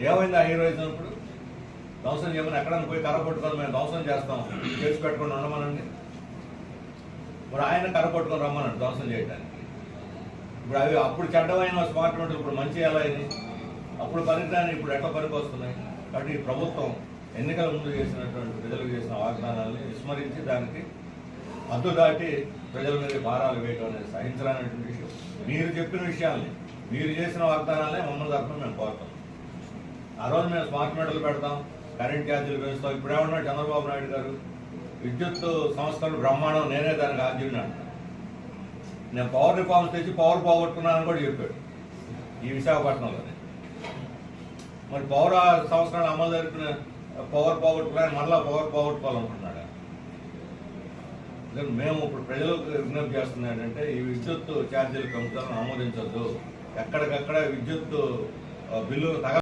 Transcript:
ఏమైంది ఆ హీరోయిజం? ఇప్పుడు ధ్వంసం చేయమని ఎక్కడన్నా పోయి కర్ర పట్టుకొని మేము ధ్వంసం చేస్తాం చేసి పెట్టుకొని ఉండమనండి. ఇప్పుడు ఆయన కర్ర పట్టుకొని రమ్మనండి ధ్వంసం చేయడానికి. ఇప్పుడు అవి అప్పుడు చెడ్డమైన స్మార్ట్ మీటర్లు ఇప్పుడు మంచి ఎలా అయింది? అప్పుడు పనికిరాని ఇప్పుడు ఎట్లా పనికి వస్తున్నాయి? కాబట్టి ఈ ప్రభుత్వం ఎన్నికల ముందు చేసినటువంటి ప్రజలకు చేసిన వాగ్దానాన్ని విస్మరించి దానికి హద్దు దాటి ప్రజల మీద భారాలు వేయటం అనేది సహించరానటువంటి విషయం. మీరు చెప్పిన విషయాల్ని, మీరు చేసిన వాగ్దానాలనే మమ్మల్ని తరఫున మేము కోరుతాం. ఆ రోజు మేము స్మార్ట్ మీటర్లు పెడతాం, కరెంట్ ఛార్జీలు పెంచుతాం. ఇప్పుడు ఏమన్నాడు చంద్రబాబు నాయుడు గారు? విద్యుత్ సంస్థలు బ్రహ్మాండం, నేనే దానికి ఆద్యుడిని అంటాను. నేను పవర్ రిఫార్మ్స్ తెచ్చి పవర్ పోగొట్టుకున్నానని కూడా చెప్పాడు ఈ విశాఖపట్నంలోనే. మరి పౌర సంవత్సరాలు అమలు జరిపిన పవర్ పోగొట్టుకుని మరలా పవర్ పోగొట్టుకోవాలనుకుంటున్నాడు. మేము ఇప్పుడు ప్రజలకు విజ్ఞప్తి చేస్తున్నాం ఏంటంటే ఈ విద్యుత్ ఛార్జీల పెంపుదలను ఆమోదించొద్దు. ఎక్కడికక్కడ విద్యుత్ బిల్లు